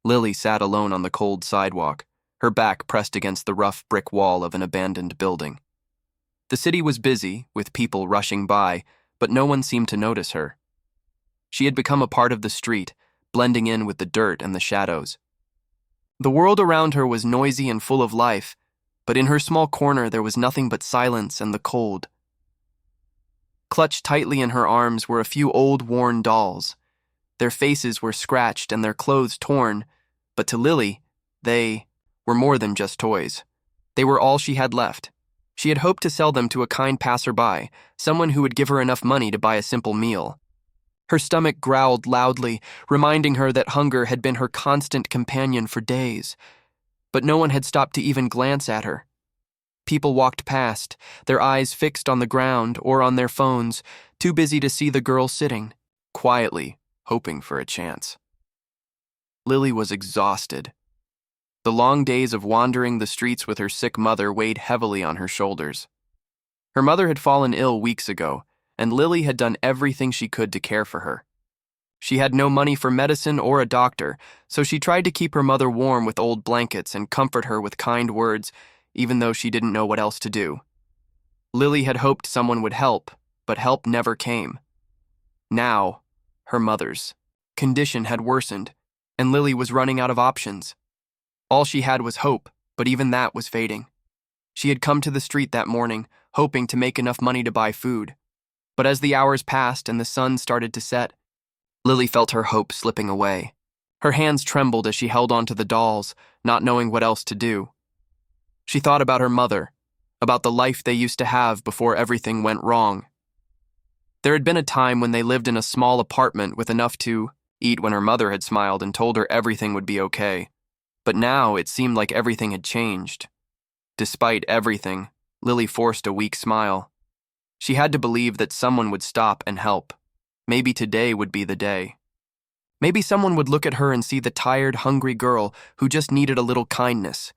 Lily sat alone on the cold sidewalk, her back pressed against the rough brick wall of an abandoned building. The city was busy, with people rushing by, but no one seemed to notice her. She had become a part of the street, blending in with the dirt and the shadows. The world around her was noisy and full of life, but in her small corner there was nothing but silence and the cold. Clutched tightly in her arms were a few old, worn dolls. Their faces were scratched and their clothes torn, but to Lily, they were more than just toys. They were all she had left. She had hoped to sell them to a kind passerby, someone who would give her enough money to buy a simple meal. Her stomach growled loudly, reminding her that hunger had been her constant companion for days. But no one had stopped to even glance at her. People walked past, their eyes fixed on the ground or on their phones, too busy to see the girl sitting, quietly, hoping for a chance. Lily was exhausted. The long days of wandering the streets with her sick mother weighed heavily on her shoulders. Her mother had fallen ill weeks ago, and Lily had done everything she could to care for her. She had no money for medicine or a doctor, so she tried to keep her mother warm with old blankets and comfort her with kind words, even though she didn't know what else to do. Lily had hoped someone would help, but help never came. Now, her mother's condition had worsened, and Lily was running out of options. All she had was hope, but even that was fading. She had come to the street that morning, hoping to make enough money to buy food. But as the hours passed and the sun started to set, Lily felt her hope slipping away. Her hands trembled as she held onto the dolls, not knowing what else to do. She thought about her mother, about the life they used to have before everything went wrong. There had been a time when they lived in a small apartment with enough to eat when her mother had smiled and told her everything would be okay. But now it seemed like everything had changed. Despite everything, Lily forced a weak smile. She had to believe that someone would stop and help. Maybe today would be the day. Maybe someone would look at her and see the tired, hungry girl who just needed a little kindness.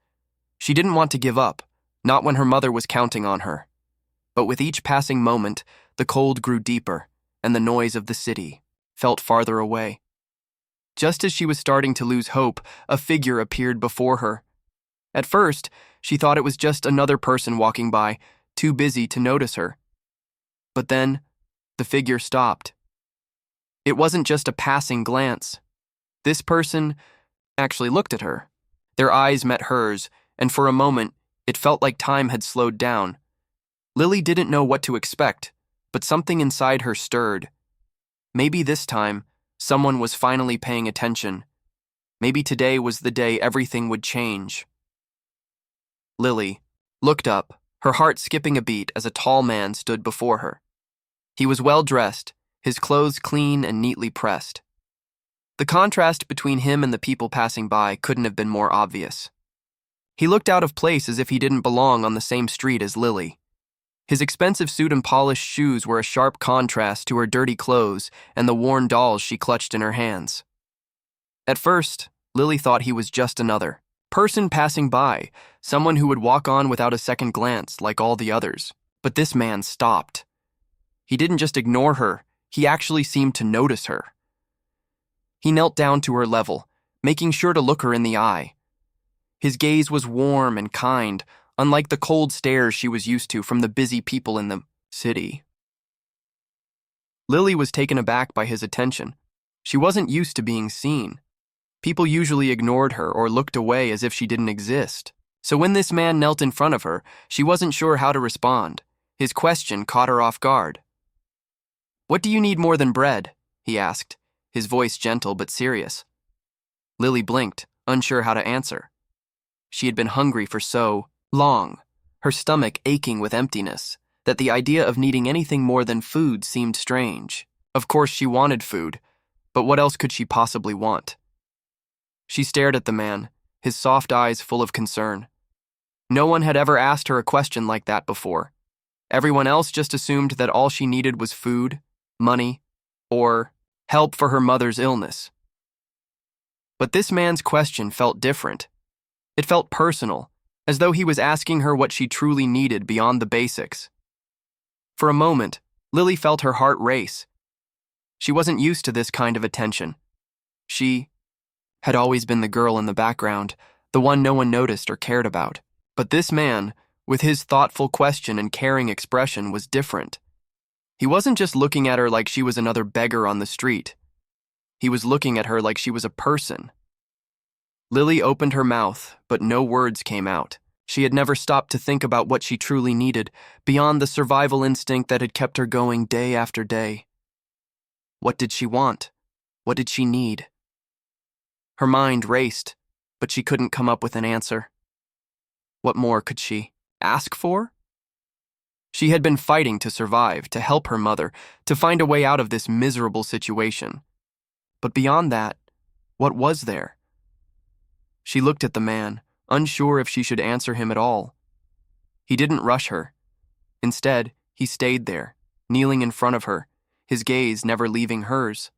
She didn't want to give up, not when her mother was counting on her. But with each passing moment, the cold grew deeper, and the noise of the city felt farther away. Just as she was starting to lose hope, a figure appeared before her. At first, she thought it was just another person walking by, too busy to notice her. But then, the figure stopped. It wasn't just a passing glance. This person actually looked at her. Their eyes met hers, and for a moment, it felt like time had slowed down. Lily didn't know what to expect, but something inside her stirred. Maybe this time, someone was finally paying attention. Maybe today was the day everything would change. Lily looked up, her heart skipping a beat as a tall man stood before her. He was well-dressed, his clothes clean and neatly pressed. The contrast between him and the people passing by couldn't have been more obvious. He looked out of place as if he didn't belong on the same street as Lily. His expensive suit and polished shoes were a sharp contrast to her dirty clothes and the worn dolls she clutched in her hands. At first, Lily thought he was just another person passing by, someone who would walk on without a second glance like all the others. But this man stopped. He didn't just ignore her, he actually seemed to notice her. He knelt down to her level, making sure to look her in the eye. His gaze was warm and kind, unlike the cold stares she was used to from the busy people in the city. Lily was taken aback by his attention. She wasn't used to being seen. People usually ignored her or looked away as if she didn't exist. So when this man knelt in front of her, she wasn't sure how to respond. His question caught her off guard. "What do you need more than bread?" he asked, his voice gentle but serious. Lily blinked, unsure how to answer. She had been hungry for so long, her stomach aching with emptiness, that the idea of needing anything more than food seemed strange. Of course she wanted food, but what else could she possibly want? She stared at the man, his soft eyes full of concern. No one had ever asked her a question like that before. Everyone else just assumed that all she needed was food, money, or help for her mother's illness. But this man's question felt different. It felt personal, as though he was asking her what she truly needed beyond the basics. For a moment, Lily felt her heart race. She wasn't used to this kind of attention. She had always been the girl in the background, the one no one noticed or cared about. But this man, with his thoughtful question and caring expression, was different. He wasn't just looking at her like she was another beggar on the street. He was looking at her like she was a person. Lily opened her mouth, but no words came out. She had never stopped to think about what she truly needed, beyond the survival instinct that had kept her going day after day. What did she want? What did she need? Her mind raced, but she couldn't come up with an answer. What more could she ask for? She had been fighting to survive, to help her mother, to find a way out of this miserable situation. But beyond that, what was there? She looked at the man, unsure if she should answer him at all. He didn't rush her. Instead, he stayed there, kneeling in front of her, his gaze never leaving hers.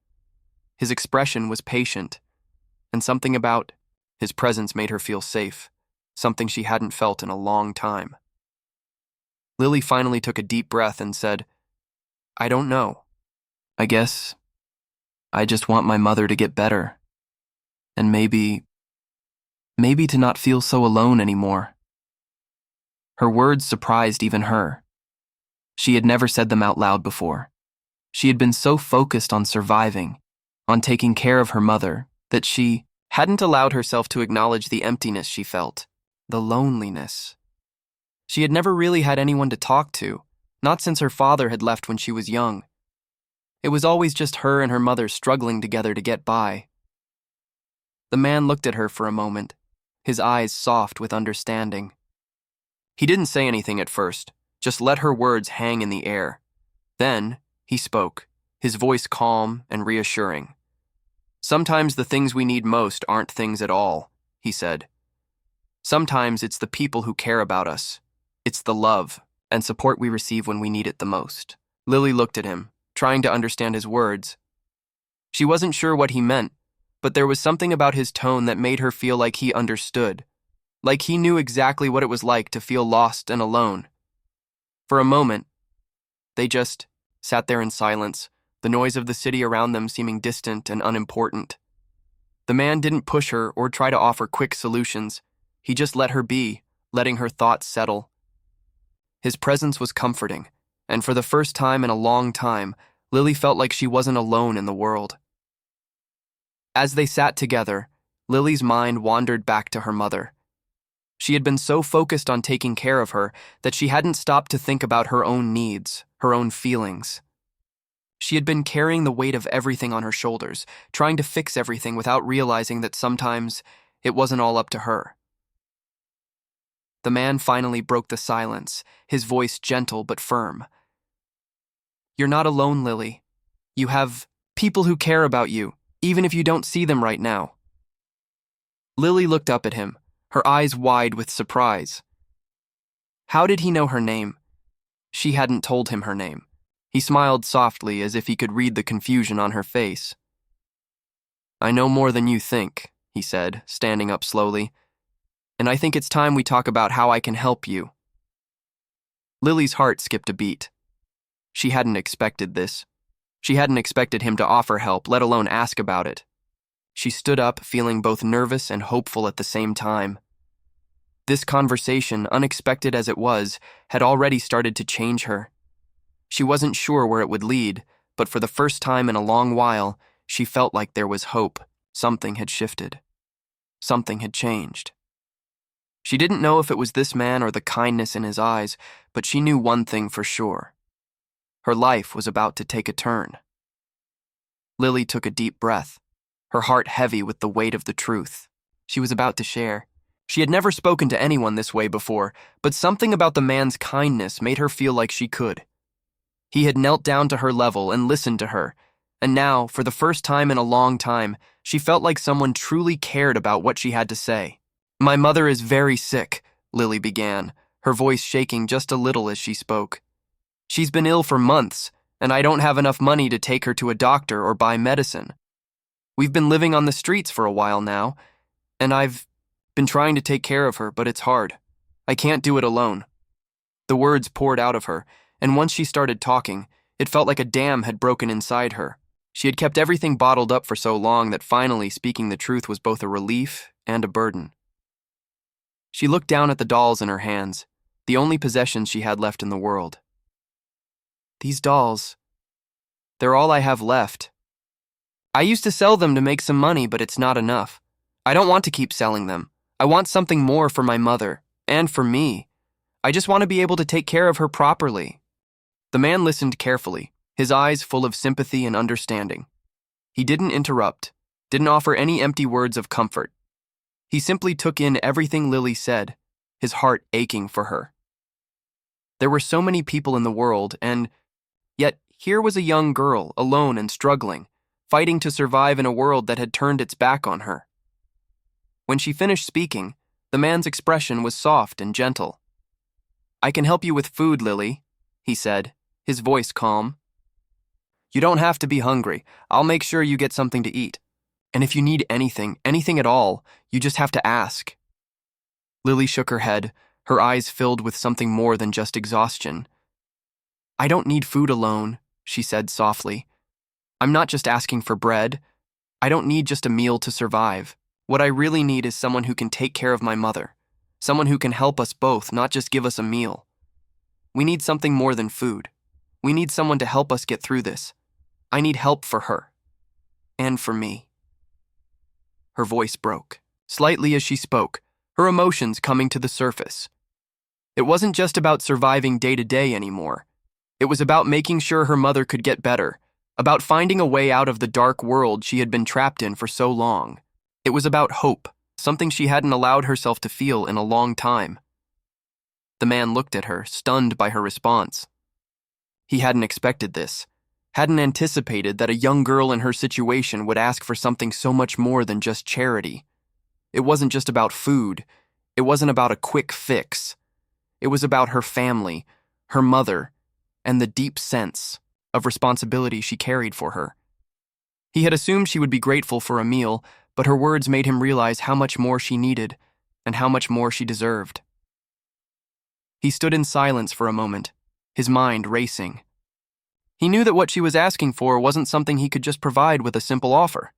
His expression was patient, and something about his presence made her feel safe, something she hadn't felt in a long time. Lily finally took a deep breath and said, "I don't know. I guess I just want my mother to get better. And maybe to not feel so alone anymore." Her words surprised even her. She had never said them out loud before. She had been so focused on surviving, on taking care of her mother, that she hadn't allowed herself to acknowledge the emptiness she felt, the loneliness. She had never really had anyone to talk to, not since her father had left when she was young. It was always just her and her mother struggling together to get by. The man looked at her for a moment, his eyes soft with understanding. He didn't say anything at first, just let her words hang in the air. Then, he spoke, his voice calm and reassuring. "Sometimes the things we need most aren't things at all," he said. "Sometimes it's the people who care about us. It's the love and support we receive when we need it the most." Lily looked at him, trying to understand his words. She wasn't sure what he meant, but there was something about his tone that made her feel like he understood, like he knew exactly what it was like to feel lost and alone. For a moment, they just sat there in silence, the noise of the city around them seeming distant and unimportant. The man didn't push her or try to offer quick solutions. He just let her be, letting her thoughts settle. His presence was comforting, and for the first time in a long time, Lily felt like she wasn't alone in the world. As they sat together, Lily's mind wandered back to her mother. She had been so focused on taking care of her that she hadn't stopped to think about her own needs, her own feelings. She had been carrying the weight of everything on her shoulders, trying to fix everything without realizing that sometimes it wasn't all up to her. The man finally broke the silence, his voice gentle but firm. "You're not alone, Lily. You have people who care about you, even if you don't see them right now." Lily looked up at him, her eyes wide with surprise. How did he know her name? She hadn't told him her name. He smiled softly as if he could read the confusion on her face. "I know more than you think," he said, standing up slowly. "And I think it's time we talk about how I can help you." Lily's heart skipped a beat. She hadn't expected this. She hadn't expected him to offer help, let alone ask about it. She stood up, feeling both nervous and hopeful at the same time. This conversation, unexpected as it was, had already started to change her. She wasn't sure where it would lead, but for the first time in a long while, she felt like there was hope. Something had shifted. Something had changed. She didn't know if it was this man or the kindness in his eyes, but she knew one thing for sure. Her life was about to take a turn. Lily took a deep breath, her heart heavy with the weight of the truth she was about to share. She had never spoken to anyone this way before, but something about the man's kindness made her feel like she could. He had knelt down to her level and listened to her, and now, for the first time in a long time, she felt like someone truly cared about what she had to say. "My mother is very sick," Lily began, her voice shaking just a little as she spoke. "She's been ill for months, and I don't have enough money to take her to a doctor or buy medicine. We've been living on the streets for a while now, and I've been trying to take care of her, but it's hard. I can't do it alone." The words poured out of her, and once she started talking, it felt like a dam had broken inside her. She had kept everything bottled up for so long that finally speaking the truth was both a relief and a burden. She looked down at the dolls in her hands, the only possessions she had left in the world. These dolls, they're all I have left. I used to sell them to make some money, but it's not enough. I don't want to keep selling them. I want something more for my mother, and for me. I just want to be able to take care of her properly. The man listened carefully, his eyes full of sympathy and understanding. He didn't interrupt, didn't offer any empty words of comfort. He simply took in everything Lily said, his heart aching for her. There were so many people in the world, and yet here was a young girl, alone and struggling, fighting to survive in a world that had turned its back on her. When she finished speaking, the man's expression was soft and gentle. "I can help you with food, Lily," he said, his voice calm. "You don't have to be hungry. I'll make sure you get something to eat. And if you need anything at all, you just have to ask." Lily shook her head, her eyes filled with something more than just exhaustion. "I don't need food alone," she said softly. "I'm not just asking for bread. I don't need just a meal to survive. What I really need is someone who can take care of my mother, someone who can help us both, not just give us a meal. We need something more than food. We need someone to help us get through this. I need help for her. And for me." Her voice broke, slightly as she spoke, her emotions coming to the surface. It wasn't just about surviving day to day anymore. It was about making sure her mother could get better, about finding a way out of the dark world she had been trapped in for so long. It was about hope, something she hadn't allowed herself to feel in a long time. The man looked at her, stunned by her response. He hadn't expected this, hadn't anticipated that a young girl in her situation would ask for something so much more than just charity. It wasn't just about food. It wasn't about a quick fix. It was about her family, her mother, and the deep sense of responsibility she carried for her. He had assumed she would be grateful for a meal, but her words made him realize how much more she needed and how much more she deserved. He stood in silence for a moment, his mind racing. He knew that what she was asking for wasn't something he could just provide with a simple offer.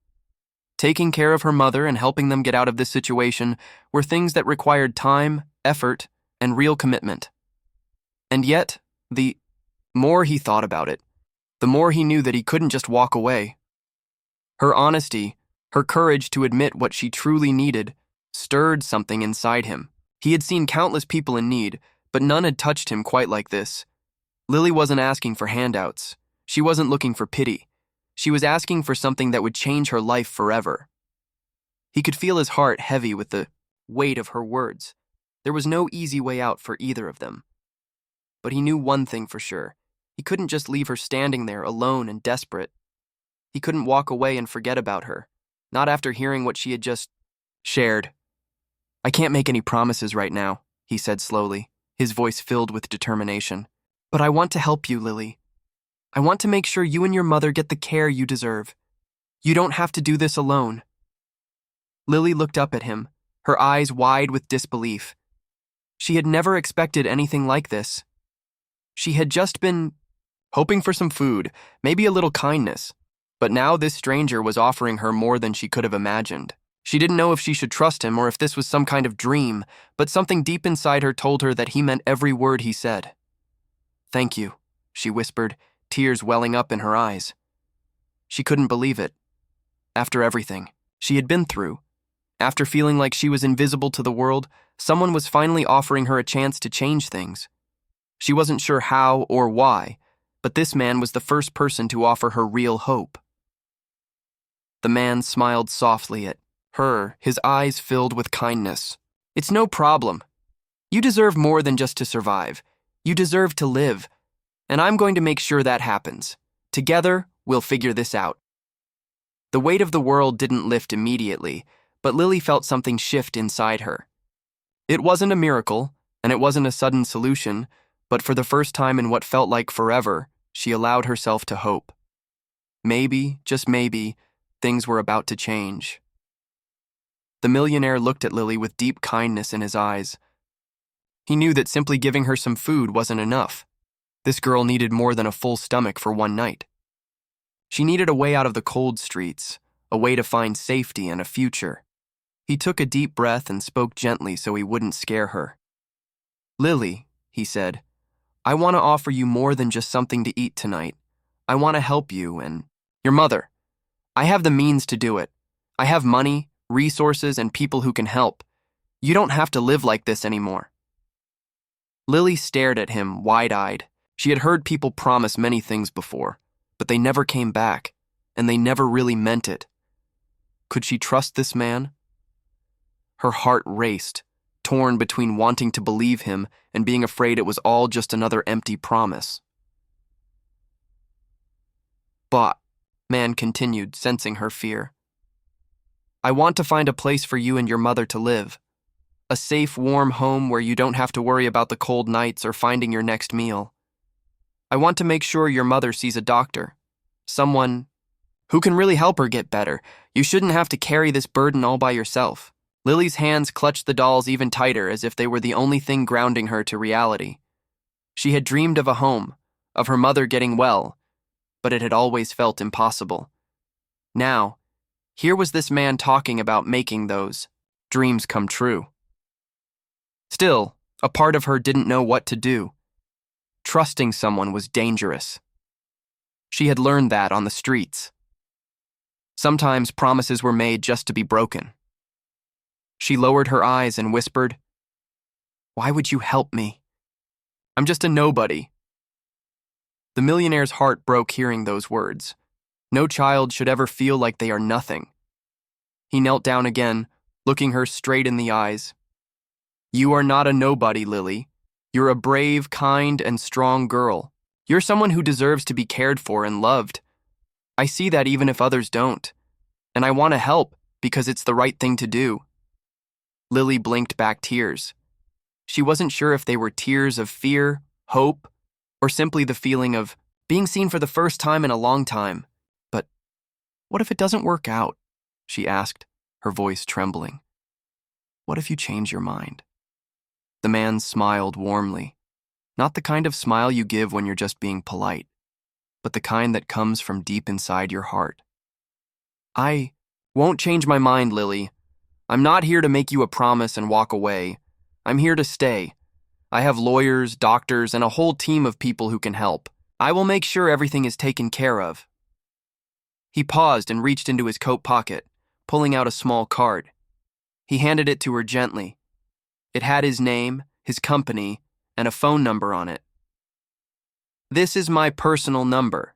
Taking care of her mother and helping them get out of this situation were things that required time, effort, and real commitment. And yet, the more he thought about it, the more he knew that he couldn't just walk away. Her honesty, her courage to admit what she truly needed, stirred something inside him. He had seen countless people in need, but none had touched him quite like this. Lily wasn't asking for handouts. She wasn't looking for pity. She was asking for something that would change her life forever. He could feel his heart heavy with the weight of her words. There was no easy way out for either of them. But he knew one thing for sure. He couldn't just leave her standing there alone and desperate. He couldn't walk away and forget about her, not after hearing what she had just shared. "I can't make any promises right now," he said slowly, his voice filled with determination. "But I want to help you, Lily. I want to make sure you and your mother get the care you deserve. You don't have to do this alone." Lily looked up at him, her eyes wide with disbelief. She had never expected anything like this. She had just been hoping for some food, maybe a little kindness. But now this stranger was offering her more than she could have imagined. She didn't know if she should trust him or if this was some kind of dream, but something deep inside her told her that he meant every word he said. "Thank you," she whispered, tears welling up in her eyes. She couldn't believe it. After everything she had been through, after feeling like she was invisible to the world, someone was finally offering her a chance to change things. She wasn't sure how or why, but this man was the first person to offer her real hope. The man smiled softly at her, his eyes filled with kindness. "It's no problem. You deserve more than just to survive. You deserve to live. And I'm going to make sure that happens. Together, we'll figure this out." The weight of the world didn't lift immediately, but Lily felt something shift inside her. It wasn't a miracle, and it wasn't a sudden solution, but for the first time in what felt like forever, she allowed herself to hope. Maybe, just maybe, things were about to change. The millionaire looked at Lily with deep kindness in his eyes. He knew that simply giving her some food wasn't enough. This girl needed more than a full stomach for one night. She needed a way out of the cold streets, a way to find safety and a future. He took a deep breath and spoke gently so he wouldn't scare her. "Lily," he said, "I want to offer you more than just something to eat tonight. I want to help you and your mother. I have the means to do it. I have money, resources, and people who can help. You don't have to live like this anymore." Lily stared at him, wide-eyed. She had heard people promise many things before, but they never came back, and they never really meant it. Could she trust this man? Her heart raced, torn between wanting to believe him and being afraid it was all just another empty promise. "But," man continued, sensing her fear, "I want to find a place for you and your mother to live. A safe, warm home where you don't have to worry about the cold nights or finding your next meal. I want to make sure your mother sees a doctor, someone who can really help her get better. You shouldn't have to carry this burden all by yourself." Lily's hands clutched the dolls even tighter as if they were the only thing grounding her to reality. She had dreamed of a home, of her mother getting well, but it had always felt impossible. Now, here was this man talking about making those dreams come true. Still, a part of her didn't know what to do. Trusting someone was dangerous. She had learned that on the streets. Sometimes promises were made just to be broken. She lowered her eyes and whispered, "Why would you help me? I'm just a nobody." The millionaire's heart broke hearing those words. No child should ever feel like they are nothing. He knelt down again, looking her straight in the eyes. "You are not a nobody, Lily. You're a brave, kind, and strong girl. You're someone who deserves to be cared for and loved. I see that even if others don't. And I want to help because it's the right thing to do." Lily blinked back tears. She wasn't sure if they were tears of fear, hope, or simply the feeling of being seen for the first time in a long time. But what if it doesn't work out? She asked, her voice trembling. What if you change your mind? The man smiled warmly. Not the kind of smile you give when you're just being polite, but the kind that comes from deep inside your heart. "I won't change my mind, Lily. I'm not here to make you a promise and walk away. I'm here to stay. I have lawyers, doctors, and a whole team of people who can help. I will make sure everything is taken care of." He paused and reached into his coat pocket, pulling out a small card. He handed it to her gently. It had his name, his company, and a phone number on it. "This is my personal number.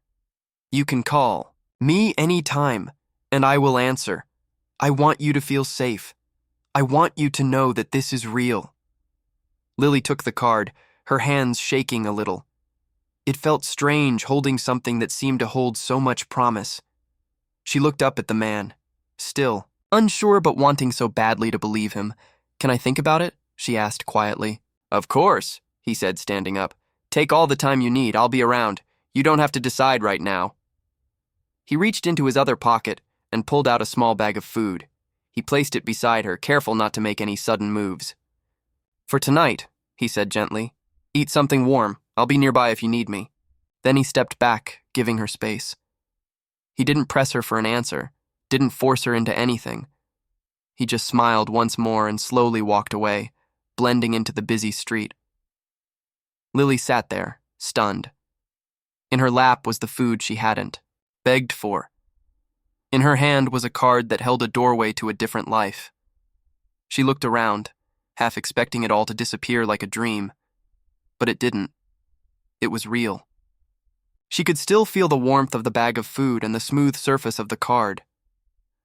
You can call me anytime, and I will answer. I want you to feel safe. I want you to know that this is real." Lily took the card, her hands shaking a little. It felt strange holding something that seemed to hold so much promise. She looked up at the man, still, unsure but wanting so badly to believe him. "Can I think about it?" she asked quietly. "Of course," he said, standing up. "Take all the time you need. I'll be around. You don't have to decide right now." He reached into his other pocket and pulled out a small bag of food. He placed it beside her, careful not to make any sudden moves. "For tonight," he said gently, "eat something warm. I'll be nearby if you need me." Then he stepped back, giving her space. He didn't press her for an answer, didn't force her into anything. He just smiled once more and slowly walked away, blending into the busy street. Lily sat there, stunned. In her lap was the food she hadn't begged for. In her hand was a card that held a doorway to a different life. She looked around, half expecting it all to disappear like a dream. But it didn't. It was real. She could still feel the warmth of the bag of food and the smooth surface of the card.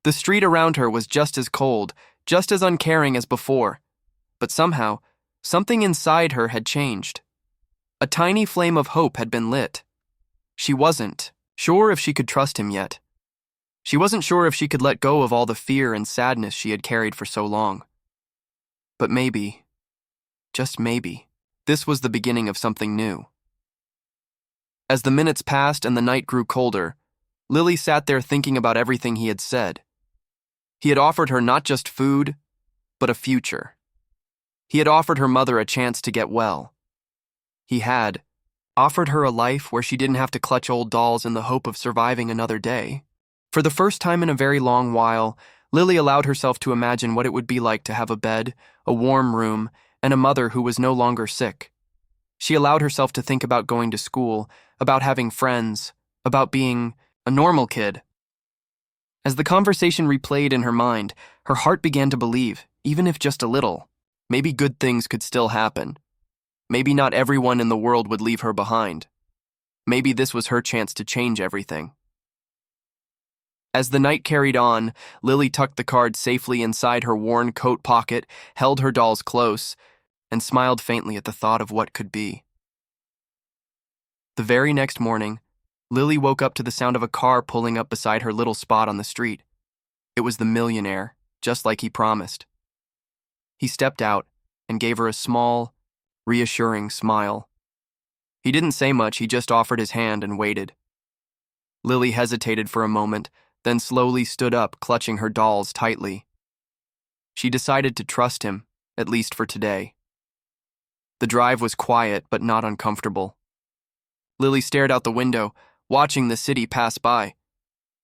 The street around her was just as cold, just as uncaring as before. But somehow, something inside her had changed. A tiny flame of hope had been lit. She wasn't sure if she could trust him yet. She wasn't sure if she could let go of all the fear and sadness she had carried for so long. But maybe, just maybe, this was the beginning of something new. As the minutes passed and the night grew colder, Lily sat there thinking about everything he had said. He had offered her not just food, but a future. He had offered her mother a chance to get well. He had, offered her a life where she didn't have to clutch old dolls in the hope of surviving another day. For the first time in a very long while, Lily allowed herself to imagine what it would be like to have a bed, a warm room, and a mother who was no longer sick. She allowed herself to think about going to school, about having friends, about being a normal kid. As the conversation replayed in her mind, her heart began to believe, even if just a little, maybe good things could still happen. Maybe not everyone in the world would leave her behind. Maybe this was her chance to change everything. As the night carried on, Lily tucked the card safely inside her worn coat pocket, held her dolls close, and smiled faintly at the thought of what could be. The very next morning, Lily woke up to the sound of a car pulling up beside her little spot on the street. It was the millionaire, just like he promised. He stepped out and gave her a small, reassuring smile. He didn't say much, he just offered his hand and waited. Lily hesitated for a moment, then slowly stood up, clutching her dolls tightly. She decided to trust him, at least for today. The drive was quiet but not uncomfortable. Lily stared out the window, watching the city pass by.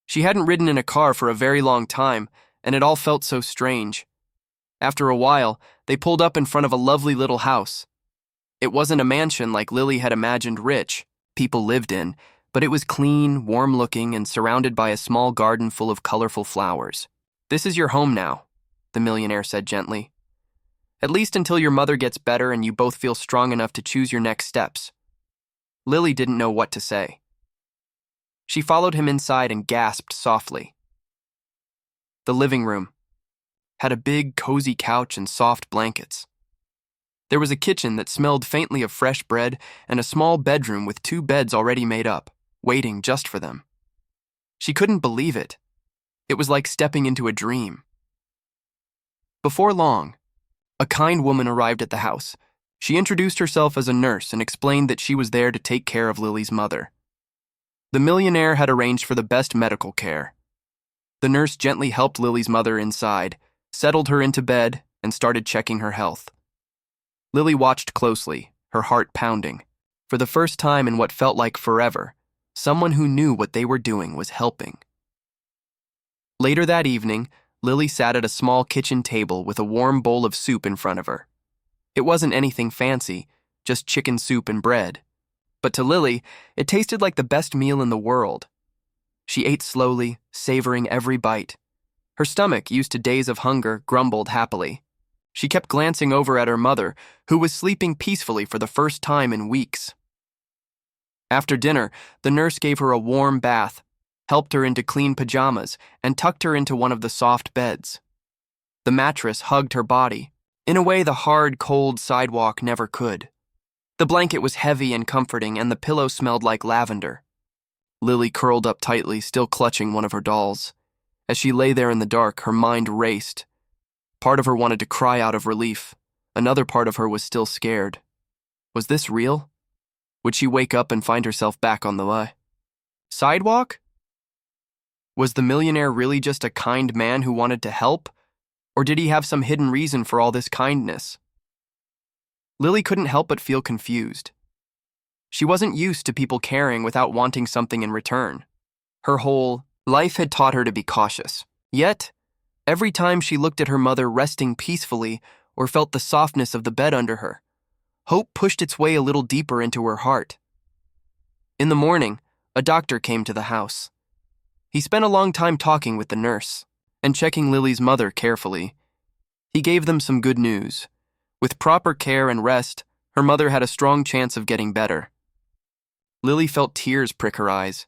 She hadn't ridden in a car for a very long time, and it all felt so strange. After a while, they pulled up in front of a lovely little house. It wasn't a mansion like Lily had imagined rich people lived in, but it was clean, warm-looking, and surrounded by a small garden full of colorful flowers. "This is your home now," the millionaire said gently. "At least until your mother gets better and you both feel strong enough to choose your next steps." Lily didn't know what to say. She followed him inside and gasped softly. The living room had a big, cozy couch and soft blankets. There was a kitchen that smelled faintly of fresh bread and a small bedroom with 2 beds already made up, waiting just for them. She couldn't believe it. It was like stepping into a dream. Before long, a kind woman arrived at the house. She introduced herself as a nurse and explained that she was there to take care of Lily's mother. The millionaire had arranged for the best medical care. The nurse gently helped Lily's mother inside, settled her into bed, and started checking her health. Lily watched closely, her heart pounding. For the first time in what felt like forever, someone who knew what they were doing was helping. Later that evening, Lily sat at a small kitchen table with a warm bowl of soup in front of her. It wasn't anything fancy, just chicken soup and bread. But to Lily, it tasted like the best meal in the world. She ate slowly, savoring every bite. Her stomach, used to days of hunger, grumbled happily. She kept glancing over at her mother, who was sleeping peacefully for the first time in weeks. After dinner, the nurse gave her a warm bath, helped her into clean pajamas, and tucked her into one of the soft beds. The mattress hugged her body, in a way the hard, cold sidewalk never could. The blanket was heavy and comforting, and the pillow smelled like lavender. Lily curled up tightly, still clutching one of her dolls. As she lay there in the dark, her mind raced. Part of her wanted to cry out of relief. Another part of her was still scared. Was this real? Would she wake up and find herself back on the sidewalk? Was the millionaire really just a kind man who wanted to help? Or did he have some hidden reason for all this kindness? Lily couldn't help but feel confused. She wasn't used to people caring without wanting something in return. Her whole life had taught her to be cautious. Yet, every time she looked at her mother resting peacefully or felt the softness of the bed under her, hope pushed its way a little deeper into her heart. In the morning, a doctor came to the house. He spent a long time talking with the nurse and checking Lily's mother carefully. He gave them some good news. With proper care and rest, her mother had a strong chance of getting better. Lily felt tears prick her eyes.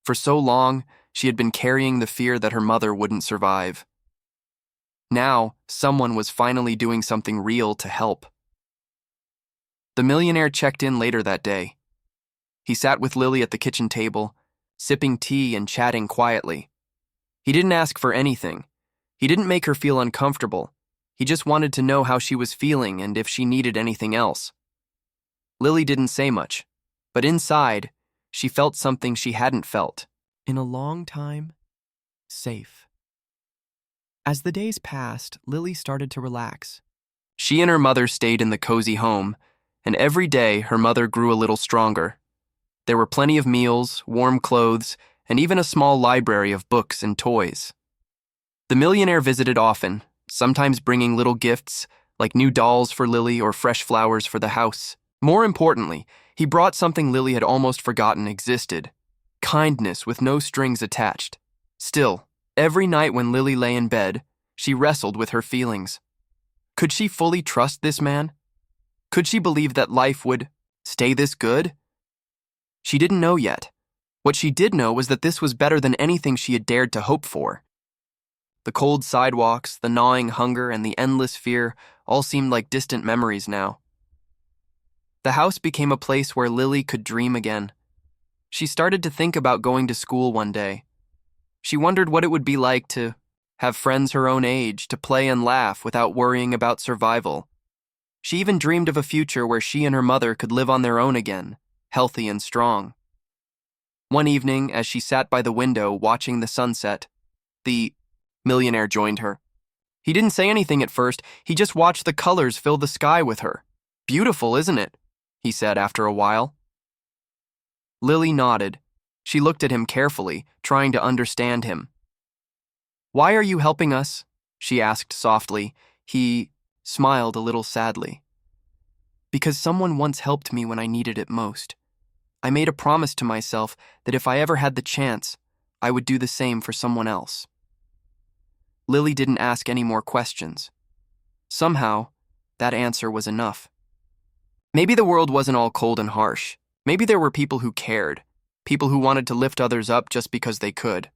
For so long, she had been carrying the fear that her mother wouldn't survive. Now, someone was finally doing something real to help. The millionaire checked in later that day. He sat with Lily at the kitchen table, sipping tea and chatting quietly. He didn't ask for anything. He didn't make her feel uncomfortable. He just wanted to know how she was feeling and if she needed anything else. Lily didn't say much, but inside, she felt something she hadn't felt in a long time: safe. As the days passed, Lily started to relax. She and her mother stayed in the cozy home, and every day her mother grew a little stronger. There were plenty of meals, warm clothes, and even a small library of books and toys. The millionaire visited often, sometimes bringing little gifts, like new dolls for Lily or fresh flowers for the house. More importantly, he brought something Lily had almost forgotten existed: kindness with no strings attached. Still, every night when Lily lay in bed, she wrestled with her feelings. Could she fully trust this man? Could she believe that life would stay this good? She didn't know yet. What she did know was that this was better than anything she had dared to hope for. The cold sidewalks, the gnawing hunger, and the endless fear all seemed like distant memories now. The house became a place where Lily could dream again. She started to think about going to school one day. She wondered what it would be like to have friends her own age, to play and laugh without worrying about survival. She even dreamed of a future where she and her mother could live on their own again, healthy and strong. One evening, as she sat by the window watching the sunset, the millionaire joined her. He didn't say anything at first, he just watched the colors fill the sky with her. "Beautiful, isn't it?" he said after a while. Lily nodded. She looked at him carefully, trying to understand him. "Why are you helping us?" she asked softly. He smiled a little sadly. "Because someone once helped me when I needed it most. I made a promise to myself that if I ever had the chance, I would do the same for someone else." Lily didn't ask any more questions. Somehow, that answer was enough. Maybe the world wasn't all cold and harsh. Maybe there were people who cared, people who wanted to lift others up just because they could.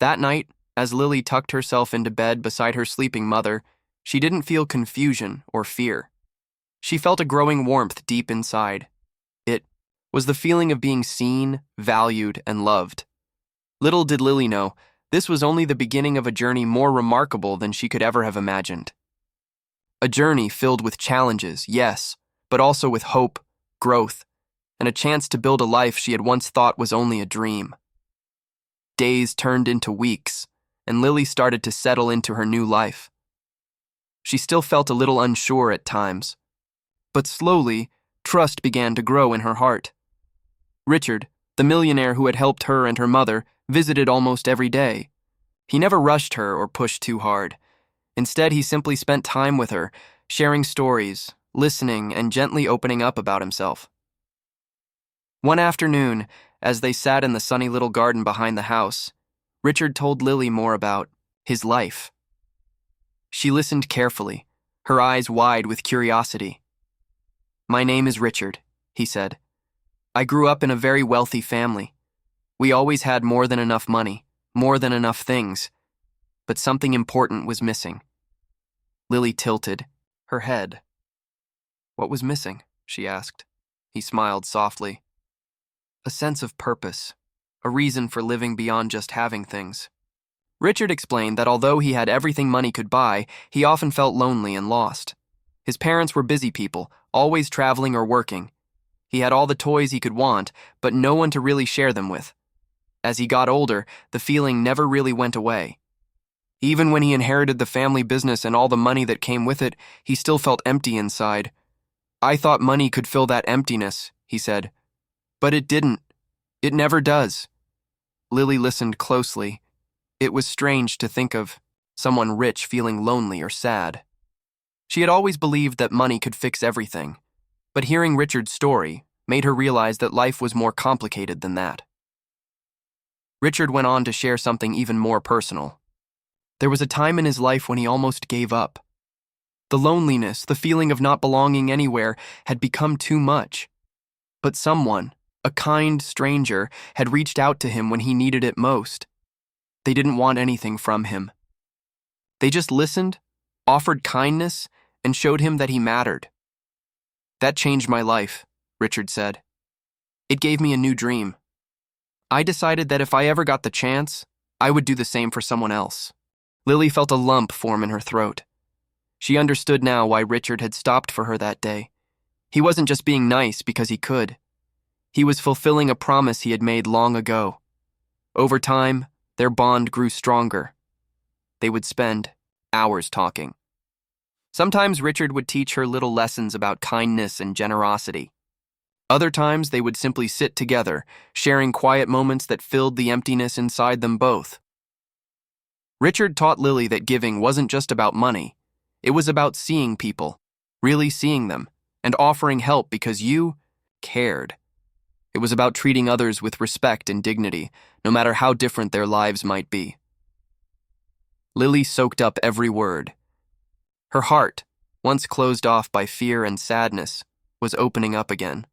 That night, as Lily tucked herself into bed beside her sleeping mother, she didn't feel confusion or fear. She felt a growing warmth deep inside. It was the feeling of being seen, valued, and loved. Little did Lily know, this was only the beginning of a journey more remarkable than she could ever have imagined. A journey filled with challenges, yes, but also with hope, growth, and a chance to build a life she had once thought was only a dream. Days turned into weeks, and Lily started to settle into her new life. She still felt a little unsure at times, but slowly, trust began to grow in her heart. Richard, the millionaire who had helped her and her mother, visited almost every day. He never rushed her or pushed too hard. Instead, he simply spent time with her, sharing stories, listening, and gently opening up about himself. One afternoon, as they sat in the sunny little garden behind the house, Richard told Lily more about his life. She listened carefully, her eyes wide with curiosity. "My name is Richard," he said. "I grew up in a very wealthy family. We always had more than enough money, more than enough things, but something important was missing." Lily tilted, her head. "What was missing?" she asked. He smiled softly. "A sense of purpose, a reason for living beyond just having things." Richard explained that although he had everything money could buy, he often felt lonely and lost. His parents were busy people, always traveling or working. He had all the toys he could want, but no one to really share them with. As he got older, the feeling never really went away. Even when he inherited the family business and all the money that came with it, he still felt empty inside. "I thought money could fill that emptiness," he said. "But it didn't. It never does." Lily listened closely. It was strange to think of someone rich feeling lonely or sad. She had always believed that money could fix everything, but hearing Richard's story made her realize that life was more complicated than that. Richard went on to share something even more personal. There was a time in his life when he almost gave up. The loneliness, the feeling of not belonging anywhere, had become too much. But someone, a kind stranger, had reached out to him when he needed it most. They didn't want anything from him. They just listened, offered kindness, and showed him that he mattered. "That changed my life," Richard said. "It gave me a new dream. I decided that if I ever got the chance, I would do the same for someone else." Lily felt a lump form in her throat. She understood now why Richard had stopped for her that day. He wasn't just being nice because he could. He was fulfilling a promise he had made long ago. Over time, their bond grew stronger. They would spend hours talking. Sometimes Richard would teach her little lessons about kindness and generosity. Other times they would simply sit together, sharing quiet moments that filled the emptiness inside them both. Richard taught Lily that giving wasn't just about money. It was about seeing people, really seeing them, and offering help because you cared. It was about treating others with respect and dignity, no matter how different their lives might be. Lily soaked up every word. Her heart, once closed off by fear and sadness, was opening up again.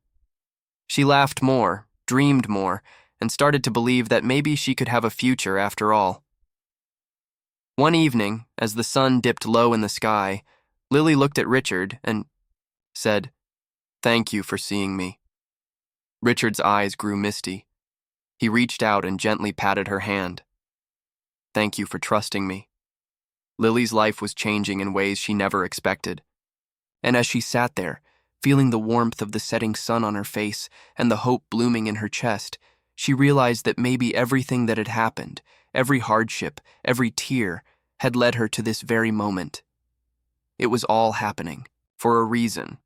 She laughed more, dreamed more, and started to believe that maybe she could have a future after all. One evening, as the sun dipped low in the sky, Lily looked at Richard and said, "Thank you for seeing me." Richard's eyes grew misty. He reached out and gently patted her hand. "Thank you for trusting me." Lily's life was changing in ways she never expected. And as she sat there, feeling the warmth of the setting sun on her face and the hope blooming in her chest, she realized that maybe everything that had happened, every hardship, every tear, had led her to this very moment. It was all happening, for a reason.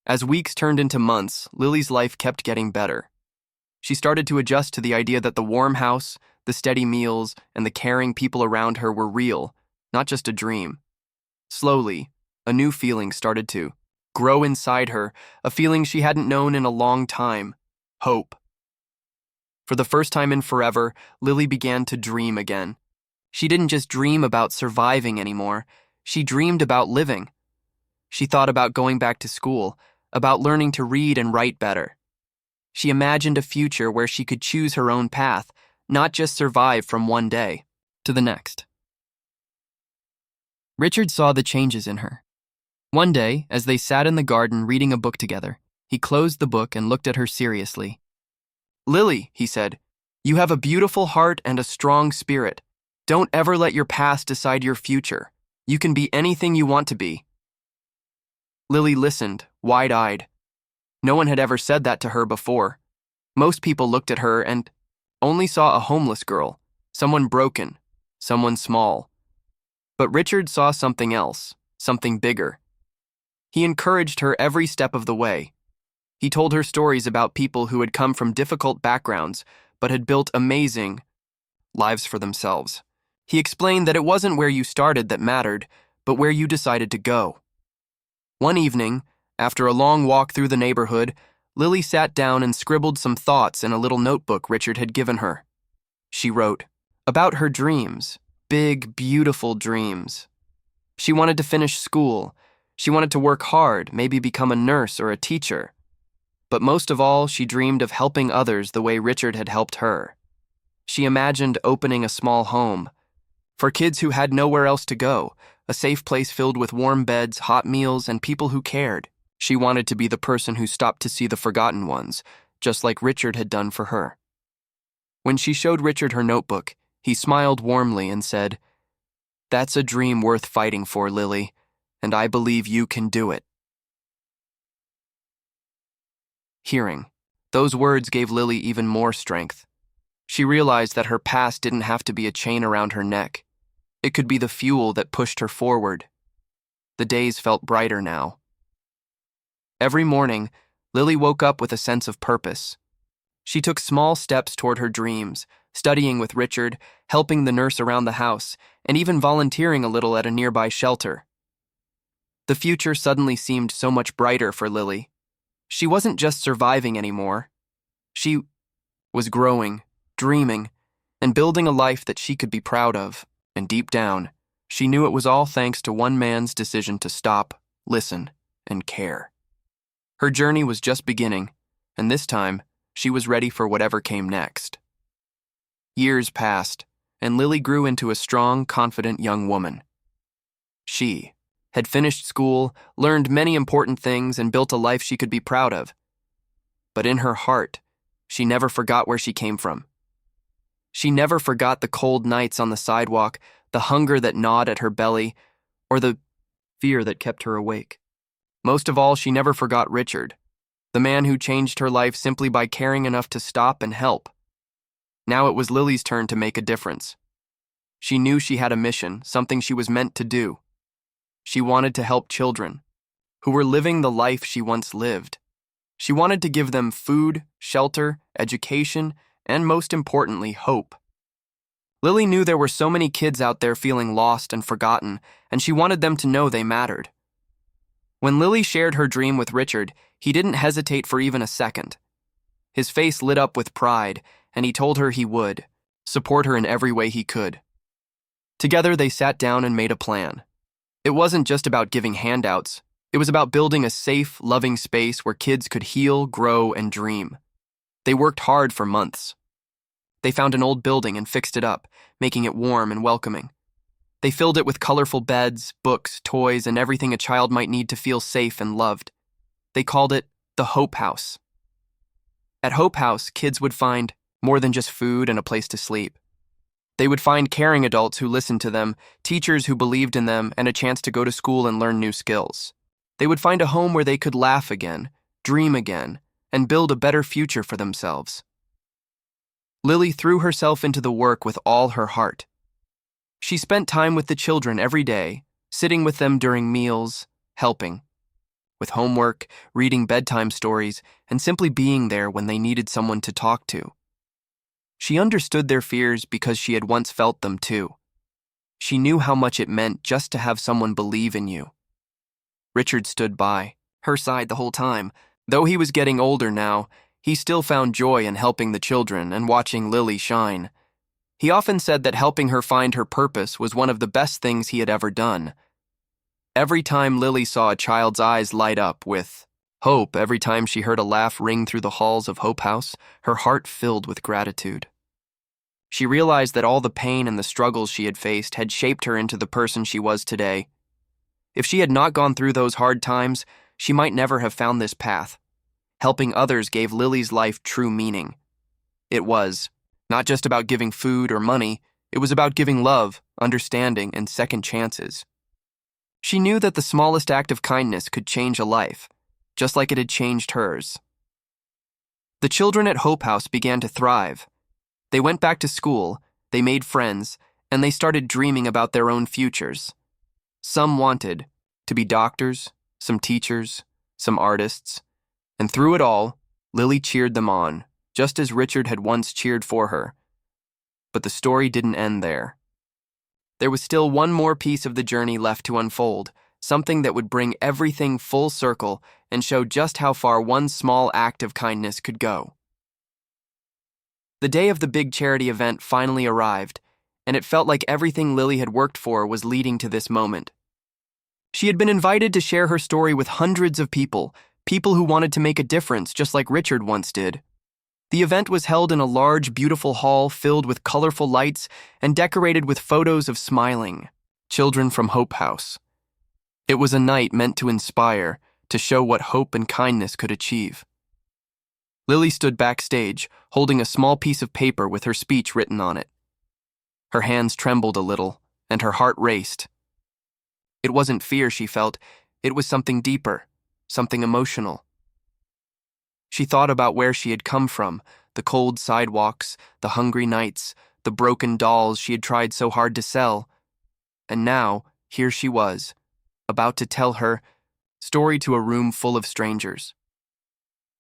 As weeks turned into months, Lily's life kept getting better. She started to adjust to the idea that the warm house, the steady meals, and the caring people around her were real, not just a dream. Slowly, a new feeling started to grow inside her, a feeling she hadn't known in a long time: hope. For the first time in forever, Lily began to dream again. She didn't just dream about surviving anymore, she dreamed about living. She thought about going back to school, about learning to read and write better. She imagined a future where she could choose her own path, not just survive from one day to the next. Richard saw the changes in her. One day, as they sat in the garden reading a book together, he closed the book and looked at her seriously. "Lily," he said, "you have a beautiful heart and a strong spirit. Don't ever let your past decide your future. You can be anything you want to be." Lily listened, wide-eyed. No one had ever said that to her before. Most people looked at her and only saw a homeless girl, someone broken, someone small. But Richard saw something else, something bigger. He encouraged her every step of the way. He told her stories about people who had come from difficult backgrounds but had built amazing lives for themselves. He explained that it wasn't where you started that mattered, but where you decided to go. One evening, after a long walk through the neighborhood, Lily sat down and scribbled some thoughts in a little notebook Richard had given her. She wrote about her dreams, big, beautiful dreams. She wanted to finish school. She wanted to work hard, maybe become a nurse or a teacher. But most of all, she dreamed of helping others the way Richard had helped her. She imagined opening a small home for kids who had nowhere else to go, a safe place filled with warm beds, hot meals, and people who cared. She wanted to be the person who stopped to see the forgotten ones, just like Richard had done for her. When she showed Richard her notebook, he smiled warmly and said, "That's a dream worth fighting for, Lily, and I believe you can do it." Hearing those words gave Lily even more strength. She realized that her past didn't have to be a chain around her neck. It could be the fuel that pushed her forward. The days felt brighter now. Every morning, Lily woke up with a sense of purpose. She took small steps toward her dreams, studying with Richard, helping the nurse around the house, and even volunteering a little at a nearby shelter. The future suddenly seemed so much brighter for Lily. She wasn't just surviving anymore. She was growing, dreaming, and building a life that she could be proud of. And deep down, she knew it was all thanks to one man's decision to stop, listen, and care. Her journey was just beginning, and this time, she was ready for whatever came next. Years passed, and Lily grew into a strong, confident young woman. She had finished school, learned many important things, and built a life she could be proud of. But in her heart, she never forgot where she came from. She never forgot the cold nights on the sidewalk, the hunger that gnawed at her belly, or the fear that kept her awake. Most of all, she never forgot Richard, the man who changed her life simply by caring enough to stop and help. Now it was Lily's turn to make a difference. She knew she had a mission, something she was meant to do. She wanted to help children who were living the life she once lived. She wanted to give them food, shelter, education, and most importantly, hope. Lily knew there were so many kids out there feeling lost and forgotten, and she wanted them to know they mattered. When Lily shared her dream with Richard, he didn't hesitate for even a second. His face lit up with pride, and he told her he would support her in every way he could. Together, they sat down and made a plan. It wasn't just about giving handouts. It was about building a safe, loving space where kids could heal, grow, and dream. They worked hard for months. They found an old building and fixed it up, making it warm and welcoming. They filled it with colorful beds, books, toys, and everything a child might need to feel safe and loved. They called it the Hope House. At Hope House, kids would find more than just food and a place to sleep. They would find caring adults who listened to them, teachers who believed in them, and a chance to go to school and learn new skills. They would find a home where they could laugh again, dream again, and build a better future for themselves. Lily threw herself into the work with all her heart. She spent time with the children every day, sitting with them during meals, helping with homework, reading bedtime stories, and simply being there when they needed someone to talk to. She understood their fears because she had once felt them too. She knew how much it meant just to have someone believe in you. Richard stood by her side the whole time. Though he was getting older now, he still found joy in helping the children and watching Lily shine. He often said that helping her find her purpose was one of the best things he had ever done. Every time Lily saw a child's eyes light up with hope, every time she heard a laugh ring through the halls of Hope House, her heart filled with gratitude. She realized that all the pain and the struggles she had faced had shaped her into the person she was today. If she had not gone through those hard times, she might never have found this path. Helping others gave Lily's life true meaning. It was not just about giving food or money, it was about giving love, understanding, and second chances. She knew that the smallest act of kindness could change a life, just like it had changed hers. The children at Hope House began to thrive. They went back to school, they made friends, and they started dreaming about their own futures. Some wanted to be doctors, some teachers, some artists, and through it all, Lily cheered them on, just as Richard had once cheered for her. But the story didn't end there. There was still one more piece of the journey left to unfold, something that would bring everything full circle and show just how far one small act of kindness could go. The day of the big charity event finally arrived, and it felt like everything Lily had worked for was leading to this moment. She had been invited to share her story with hundreds of people who wanted to make a difference just like Richard once did. The event was held in a large, beautiful hall filled with colorful lights and decorated with photos of smiling children from Hope House. It was a night meant to inspire, to show what hope and kindness could achieve. Lily stood backstage, holding a small piece of paper with her speech written on it. Her hands trembled a little, and her heart raced. It wasn't fear she felt, it was something deeper, something emotional. She thought about where she had come from, the cold sidewalks, the hungry nights, the broken dolls she had tried so hard to sell. And now, here she was, about to tell her story to a room full of strangers.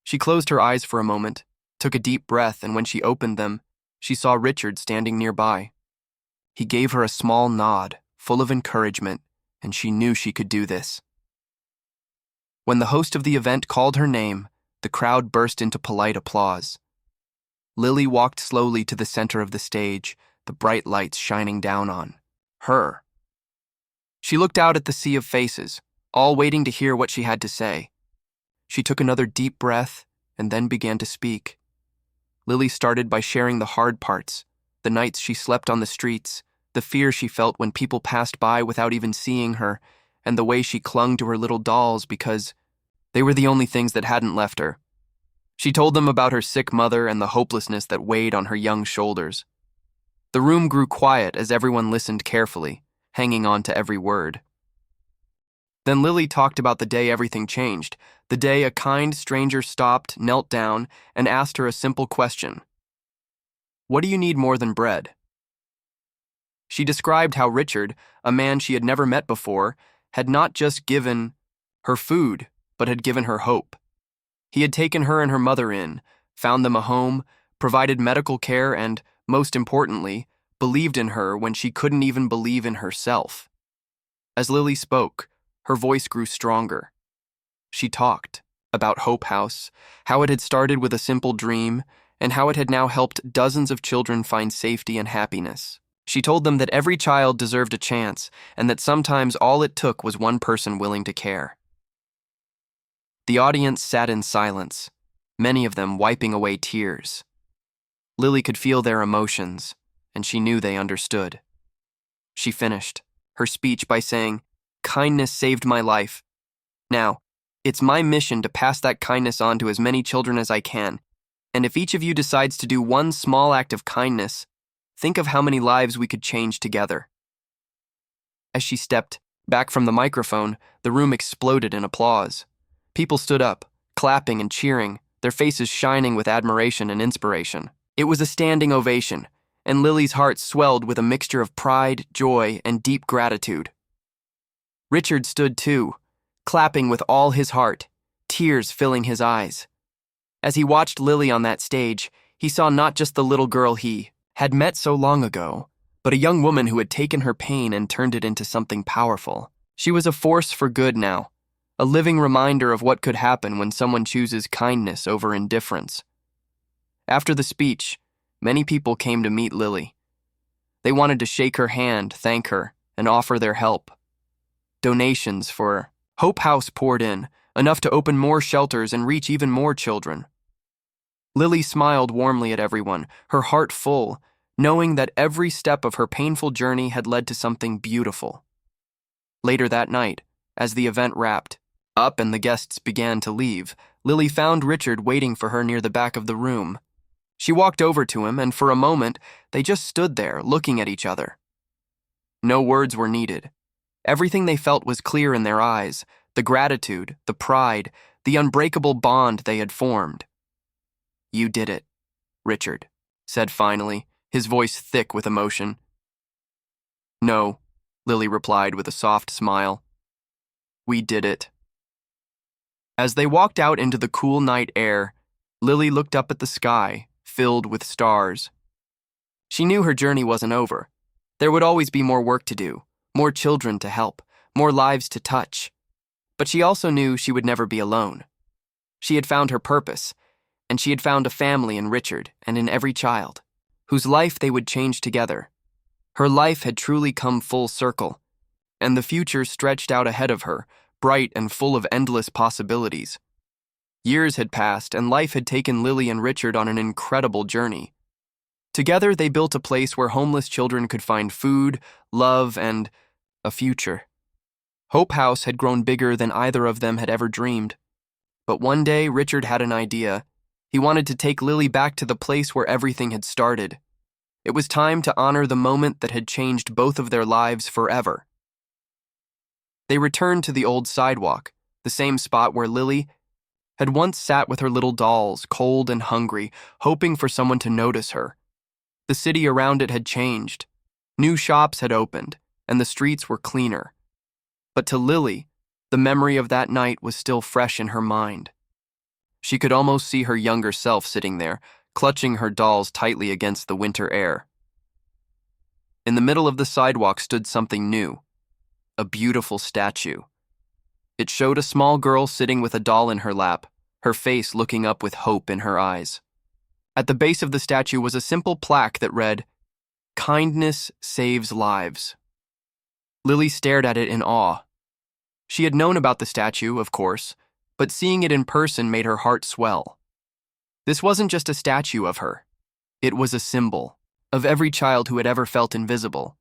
She closed her eyes for a moment, took a deep breath, and when she opened them, she saw Richard standing nearby. He gave her a small nod, full of encouragement, and she knew she could do this. When the host of the event called her name, the crowd burst into polite applause. Lily walked slowly to the center of the stage, the bright lights shining down on her. She looked out at the sea of faces, all waiting to hear what she had to say. She took another deep breath and then began to speak. Lily started by sharing the hard parts, the nights she slept on the streets, the fear she felt when people passed by without even seeing her, and the way she clung to her little dolls because they were the only things that hadn't left her. She told them about her sick mother and the hopelessness that weighed on her young shoulders. The room grew quiet as everyone listened carefully, hanging on to every word. Then Lily talked about the day everything changed, the day a kind stranger stopped, knelt down, and asked her a simple question. "What do you need more than bread?" She described how Richard, a man she had never met before, had not just given her food, but had given her hope. He had taken her and her mother in, found them a home, provided medical care, and, most importantly, believed in her when she couldn't even believe in herself. As Lily spoke, her voice grew stronger. She talked about Hope House, how it had started with a simple dream, and how it had now helped dozens of children find safety and happiness. She told them that every child deserved a chance, and that sometimes all it took was one person willing to care. The audience sat in silence, many of them wiping away tears. Lily could feel their emotions, and she knew they understood. She finished her speech by saying, "Kindness saved my life. Now, it's my mission to pass that kindness on to as many children as I can, and if each of you decides to do one small act of kindness, think of how many lives we could change together." As she stepped back from the microphone, the room exploded in applause. People stood up, clapping and cheering, their faces shining with admiration and inspiration. It was a standing ovation, and Lily's heart swelled with a mixture of pride, joy, and deep gratitude. Richard stood too, clapping with all his heart, tears filling his eyes. As he watched Lily on that stage, he saw not just the little girl he had met so long ago, but a young woman who had taken her pain and turned it into something powerful. She was a force for good now, a living reminder of what could happen when someone chooses kindness over indifference. After the speech, many people came to meet Lily. They wanted to shake her hand, thank her, and offer their help. Donations for Hope House poured in, enough to open more shelters and reach even more children. Lily smiled warmly at everyone, her heart full, knowing that every step of her painful journey had led to something beautiful. Later that night, as the event wrapped up and the guests began to leave, Lily found Richard waiting for her near the back of the room. She walked over to him, and for a moment, they just stood there, looking at each other. No words were needed. Everything they felt was clear in their eyes, the gratitude, the pride, the unbreakable bond they had formed. "You did it," Richard said finally, his voice thick with emotion. "No," Lily replied with a soft smile. "We did it." As they walked out into the cool night air, Lily looked up at the sky, filled with stars. She knew her journey wasn't over. There would always be more work to do, more children to help, more lives to touch. But she also knew she would never be alone. She had found her purpose, and she had found a family in Richard and in every child, whose life they would change together. Her life had truly come full circle, and the future stretched out ahead of her, bright and full of endless possibilities. Years had passed, and life had taken Lily and Richard on an incredible journey. Together, they built a place where homeless children could find food, love, and a future. Hope House had grown bigger than either of them had ever dreamed. But one day, Richard had an idea. He wanted to take Lily back to the place where everything had started. It was time to honor the moment that had changed both of their lives forever. They returned to the old sidewalk, the same spot where Lily had once sat with her little dolls, cold and hungry, hoping for someone to notice her. The city around it had changed. New shops had opened, and the streets were cleaner. But to Lily, the memory of that night was still fresh in her mind. She could almost see her younger self sitting there, clutching her dolls tightly against the winter air. In the middle of the sidewalk stood something new, a beautiful statue. It showed a small girl sitting with a doll in her lap, her face looking up with hope in her eyes. At the base of the statue was a simple plaque that read, "Kindness saves lives." Lily stared at it in awe. She had known about the statue, of course, but seeing it in person made her heart swell. This wasn't just a statue of her. It was a symbol of every child who had ever felt invisible.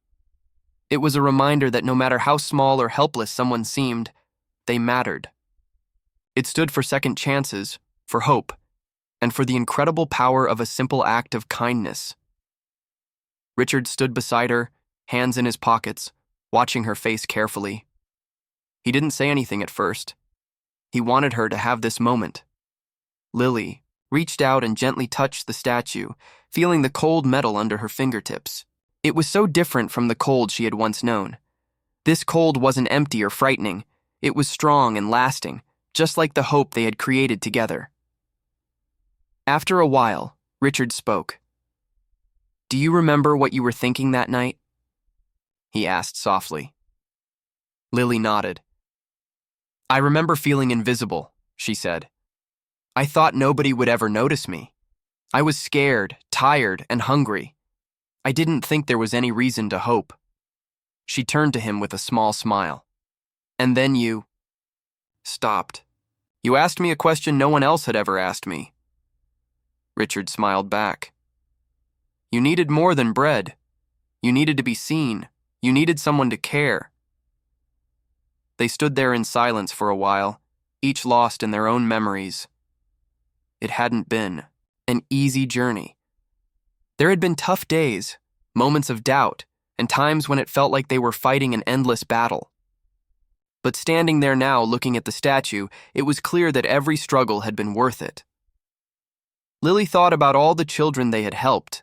It was a reminder that no matter how small or helpless someone seemed, they mattered. It stood for second chances, for hope, and for the incredible power of a simple act of kindness. Richard stood beside her, hands in his pockets, watching her face carefully. He didn't say anything at first. He wanted her to have this moment. Lily reached out and gently touched the statue, feeling the cold metal under her fingertips. It was so different from the cold she had once known. This cold wasn't empty or frightening. It was strong and lasting, just like the hope they had created together. After a while, Richard spoke. "Do you remember what you were thinking that night?" he asked softly. Lily nodded. "I remember feeling invisible," she said. "I thought nobody would ever notice me. I was scared, tired, and hungry. I didn't think there was any reason to hope." She turned to him with a small smile. "And then you stopped. You asked me a question no one else had ever asked me." Richard smiled back. "You needed more than bread. You needed to be seen. You needed someone to care." They stood there in silence for a while, each lost in their own memories. It hadn't been an easy journey. There had been tough days, moments of doubt, and times when it felt like they were fighting an endless battle. But standing there now looking at the statue, it was clear that every struggle had been worth it. Lily thought about all the children they had helped.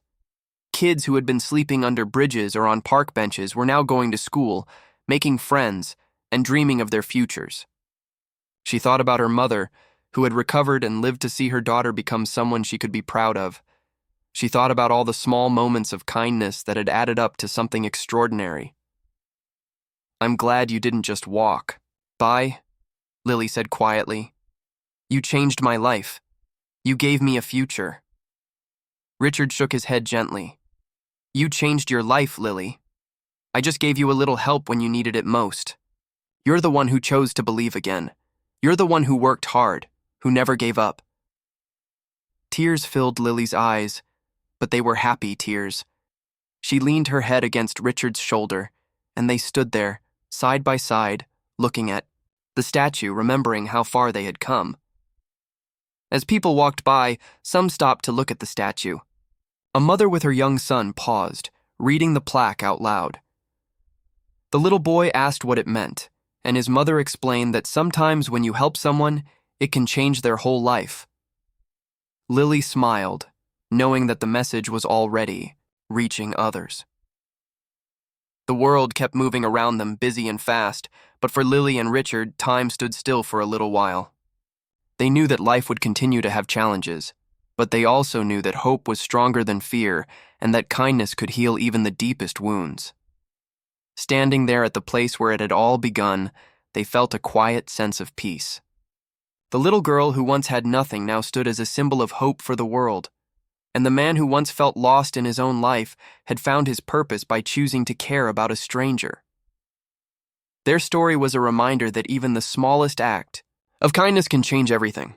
Kids who had been sleeping under bridges or on park benches were now going to school, making friends, and dreaming of their futures. She thought about her mother, who had recovered and lived to see her daughter become someone she could be proud of. She thought about all the small moments of kindness that had added up to something extraordinary. "I'm glad you didn't just walk by," Lily said quietly. "You changed my life. You gave me a future." Richard shook his head gently. "You changed your life, Lily. I just gave you a little help when you needed it most. You're the one who chose to believe again. You're the one who worked hard, who never gave up." Tears filled Lily's eyes, but they were happy tears. She leaned her head against Richard's shoulder, and they stood there, side by side, looking at the statue, remembering how far they had come. As people walked by, some stopped to look at the statue. A mother with her young son paused, reading the plaque out loud. The little boy asked what it meant, and his mother explained that sometimes when you help someone, it can change their whole life. Lily smiled, knowing that the message was already reaching others. The world kept moving around them, busy and fast, but for Lily and Richard, time stood still for a little while. They knew that life would continue to have challenges, but they also knew that hope was stronger than fear and that kindness could heal even the deepest wounds. Standing there at the place where it had all begun, they felt a quiet sense of peace. The little girl who once had nothing now stood as a symbol of hope for the world, and the man who once felt lost in his own life had found his purpose by choosing to care about a stranger. Their story was a reminder that even the smallest act of kindness can change everything.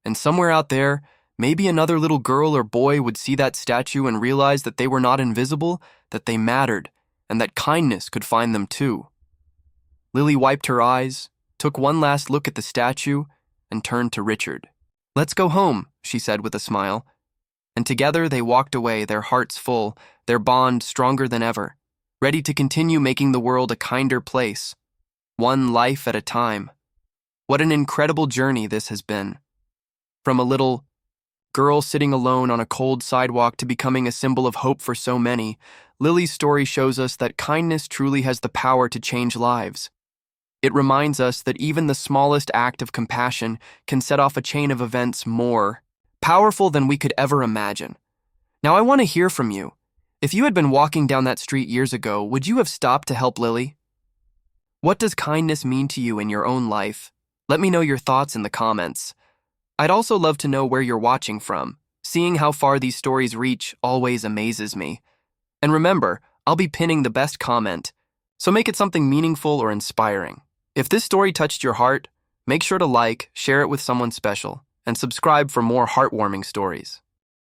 And somewhere out there, maybe another little girl or boy would see that statue and realize that they were not invisible, that they mattered, and that kindness could find them too. Lily wiped her eyes, took one last look at the statue, and turned to Richard. "Let's go home," she said with a smile. And together they walked away, their hearts full, their bond stronger than ever, ready to continue making the world a kinder place, one life at a time. What an incredible journey this has been. From a little girl sitting alone on a cold sidewalk to becoming a symbol of hope for so many, Lily's story shows us that kindness truly has the power to change lives. It reminds us that even the smallest act of compassion can set off a chain of events more powerful than we could ever imagine. Now I want to hear from you. If you had been walking down that street years ago, would you have stopped to help Lily? What does kindness mean to you in your own life? Let me know your thoughts in the comments. I'd also love to know where you're watching from. Seeing how far these stories reach always amazes me. And remember, I'll be pinning the best comment, so make it something meaningful or inspiring. If this story touched your heart, make sure to like, share it with someone special, and subscribe for more heartwarming stories.